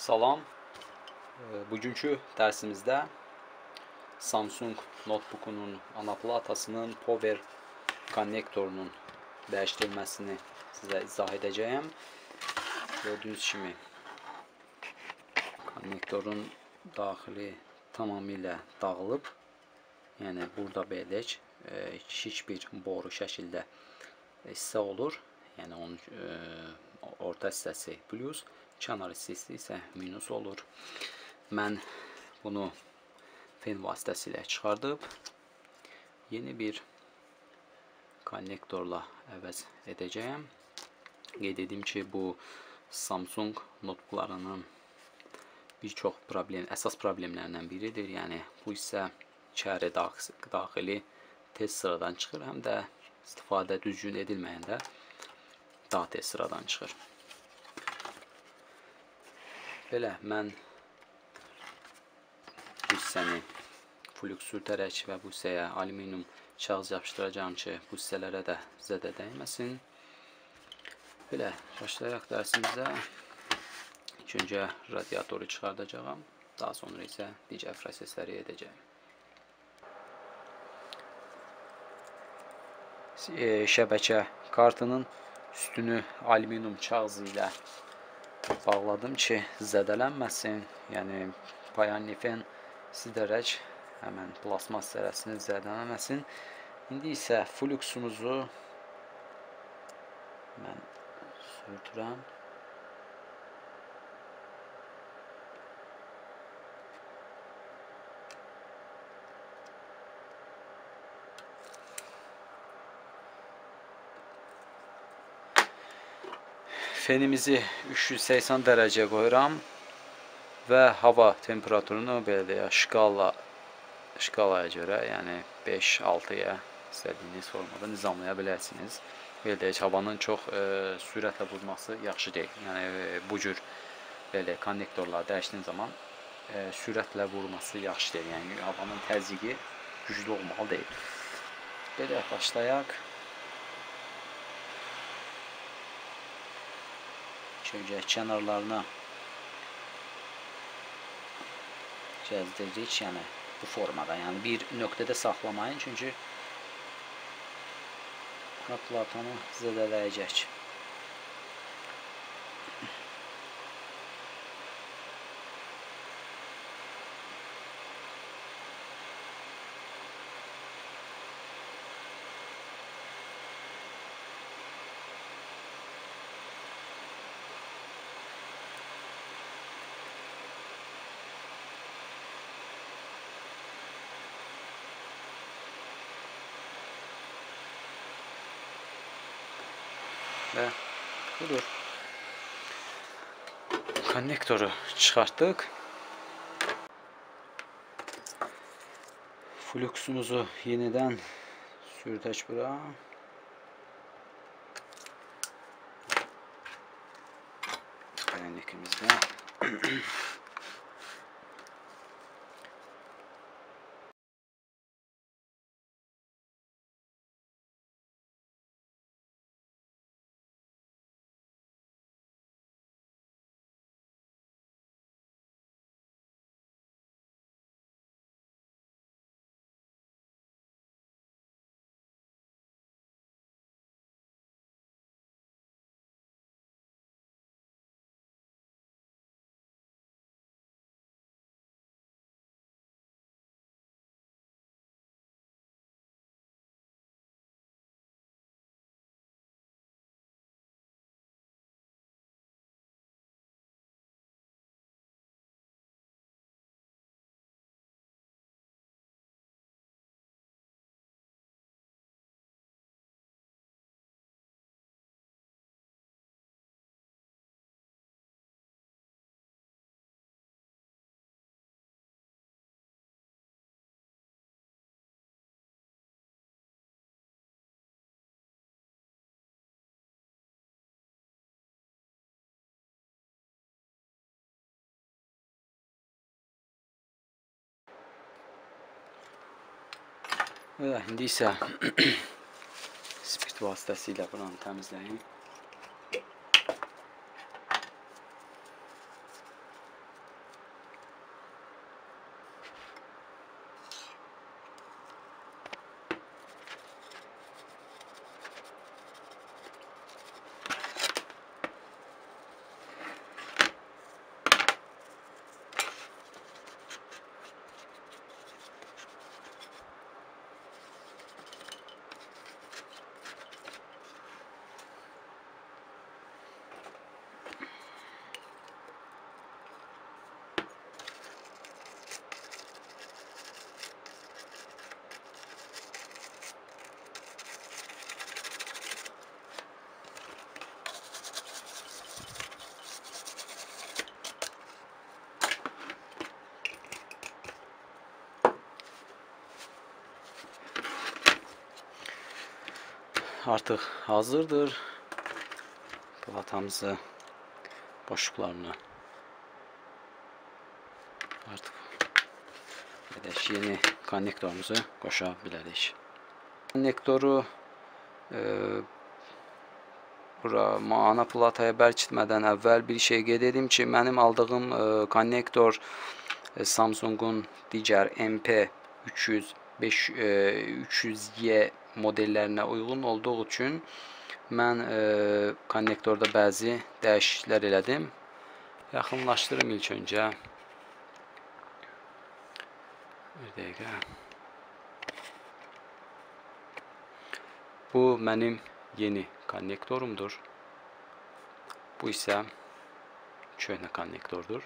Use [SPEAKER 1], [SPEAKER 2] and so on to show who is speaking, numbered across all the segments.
[SPEAKER 1] Salam. Bugünkü dərsimizdə Samsung notebookunun ana platasının power konnektorunun dəyişdirilməsini sizə izah edəcəyəm. Gördüyünüz kimi konnektorun daxili tamamilə dağılıb. Yəni burada belə kiçik bir boru şəkildə hissə olur. Yəni onun orta hissəsi plus, kənar hissəsi isə minus olur. Mən bunu fen vasitəsilə çıxardıb yeni bir konnektorla əvəz edəcəyəm. Qeyd edim ki, bu Samsung notebooklarının bir çox əsas problemlərindən biridir. Yəni bu hissə içəri daxili tez sıradan çıxır, həm də istifadə düzgün edilməyəndə daha tez sıradan çıxır. Belə, mən bu hissəni flux sürtərək və bu hissəyə alüminium kağız yapışdıracağım ki, bu hissələrə də zədə dəyməsin. Belə, başlayaq dərsimizə. İlk öncə radiatoru çıxardacağım, daha sonra isə digər prosesləri edəcəyim. Şəbəkə kartının üstünü alüminium kağızı ilə bağladım ki, zədələnməsin. Yəni payanlifen sidərək həmən plasmas zərəsini zədələnməsin. İndi isə fluxumuzu mən sürtürəm. Fenimizi 380 dərəcəyə qoyuram və hava temperaturunu belə deyək, şkalaya görə, yəni 5-6-ya istədiyiniz formada nizamlaya bilərsiniz. Belə deyək, havanın çox sürətlə vurması yaxşı deyil. Yəni bu cür belə konnektorları dəyişdiyiniz zaman sürətlə vurması yaxşı deyil. Yəni havanın təzyiqi güclü olmalı deyil. Belə başlayaq. Şöyle kənarlarına cəzdiririk, yəni bu formada, yəni bir nöqtədə saxlamayın, çünki platanı zədələyəcək. Və budur. Konnektoru çıxartdıq. Fluxumuzu yenidən sürtək bura. Payanlikimizdə. İndi isə spirt vasitəsilə buranı təmizləyim. artıq hazırdır. Platamızı, boşluqlarını artıq yeni konnektorumuzu qoşa bilərik. Konnektoru bura ana plataya bərkitmədən əvvəl bir şey qeyd edim ki, mənim aldığım konnektor Samsung'un digər MP300 300Y modellərinə uyğun olduğu üçün mən konnektorda bəzi dəyişikliklər elədim. Yaxınlaşdırım ilk öncə. Bir dəqiqə. Bu mənim yeni konnektorumdur. Bu isə köhnə konnektordur.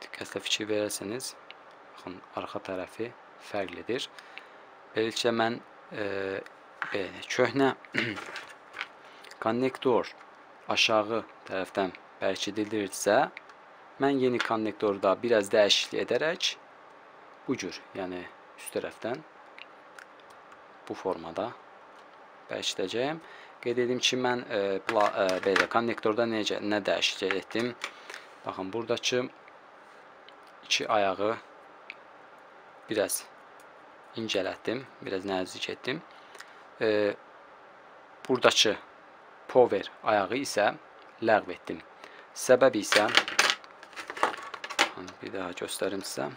[SPEAKER 1] Diqqətlə fikir verərsəniz, baxın, arxa tərəfi fərqlidir. Beləliklə mən köhnə konnektor aşağı tərəfdən bərkidilirsə, mən yeni konnektorda biraz dəyişiklik edərək bu cür, yəni üst tərəfdən bu formada bərkidəcəyəm. Qeyd edim ki, mən belə konnektorda nə dəyişiklik etdim? Baxın, buradakı iki ayağı biraz incələtdim, biraz nəzik etdim. Buradakı power ayağı isə ləğv etdim. Səbəbi isə, bir daha göstərim sizə.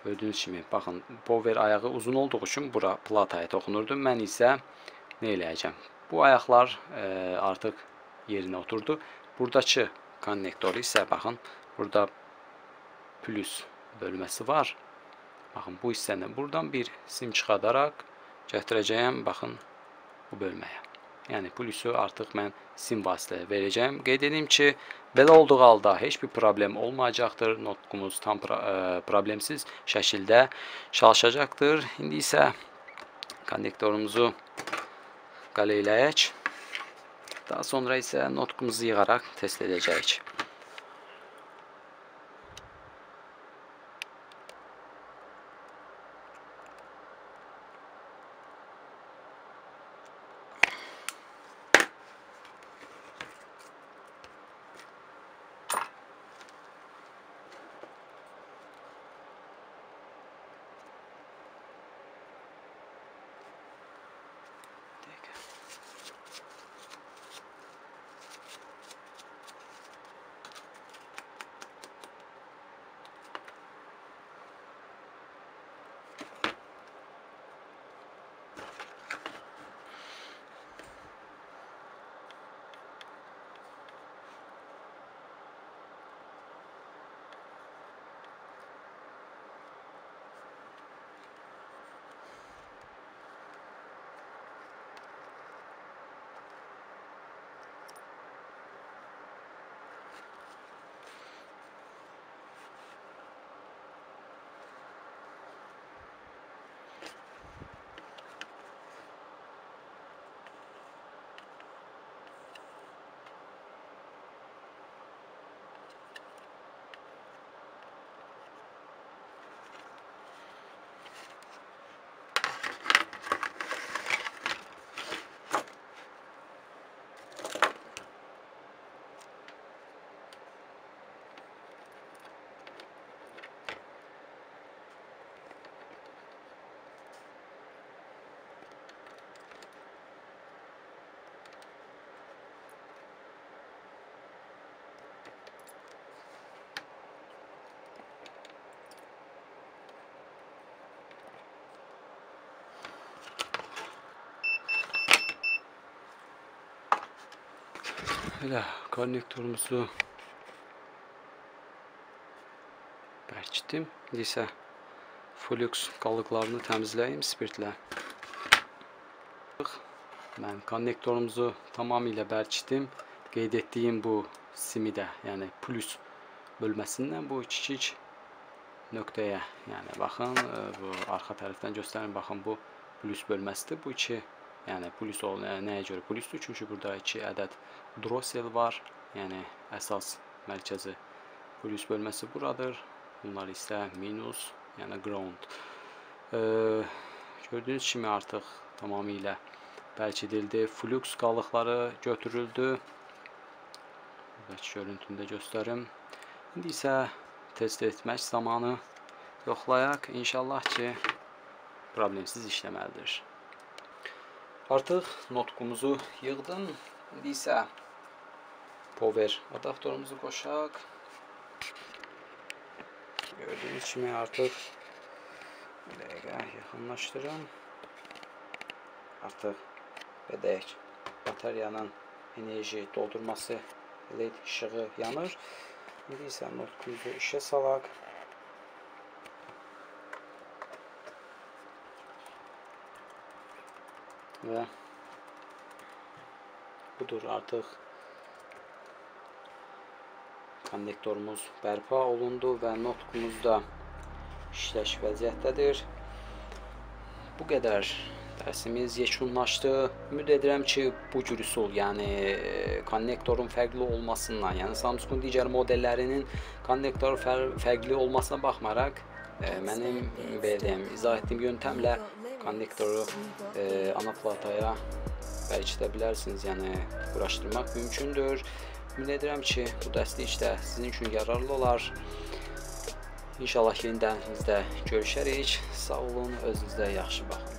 [SPEAKER 1] Gördüyünüz kimi, baxın, power ayağı uzun olduğu üçün bura plataya toxunurdu. Mən isə nə eləyəcəm? Bu ayaqlar artıq yerinə oturdu. Buradakı konnektoru isə, baxın, burada plus bölməsi var. Baxın, bu hissəni buradan bir sim çıxadaraq gətirəcəyəm, baxın, bu bölməyə. Yəni, plusu artıq mən sim vasitələ verəcəyim. Qeyd edim ki, belə olduğu halda heç bir problem olmayacaqdır. Notebook'umuz tam problemsiz şəkildə çalışacaqdır. İndi isə konnektorumuzu qaleyləyək. Daha sonra isə notebook'umuzu yığaraq test edəcəyik. Belə konnektorumuzu bərkitdim. İndi isə flux qalıqlarını təmizləyim spirtlə. Mən konnektorumuzu tamamilə bərkitdim. Qeyd etdiyim bu simi də, yəni plus bölməsindən bu kiçik nöqtəyə, yəni baxın, bu arxa tərəfdən göstərin, baxın, bu plus bölməsidir. Bu iki, yəni plus nəyə görə plusdur? Çünki burada 2 ədəd drosel var, yəni əsas mərkəzi plus bölməsi buradır. Bunlar isə minus, yəni ground. gördüyünüz kimi artıq tamamilə bərkidildi. Flux qalıqları götürüldü. Buradakı görüntünü də göstərim. İndi isə test etmək zamanı yoxlayaq. İnşallah ki, problemsiz işləməlidir. Artıq notebookumuzu yığdım. İndi isə power adaptorumuzu qoşaq. Gördüyünüz kimi artıq bir dəqiqə yaxınlaşdırım. Artıq bedək bateriyanın enerji doldurması LED işığı yanır. İndi isə notebookumuzu işə salaq. Və budur, artıq konnektorumuz bərpa olundu və notebook'umuz da işləş vəziyyətdədir. Bu qədər dərsimiz yekunlaşdı. Ümid edirəm ki, bu cür üsul, yəni konnektorun fərqli olmasından, yəni Samsung digər modellərinin konnektoru fərqli olmasına baxmaraq, mənim izah etdiyim yöntəmlə konnektoru ana plataya bərkidə bilərsiniz, yəni quraşdırmaq mümkündür. Ümid edirəm ki, bu dərslik də sizin üçün yararlı olar. İnşallah yeni dərsimizdə görüşərik. Sağ olun, özünüzə yaxşı baxın.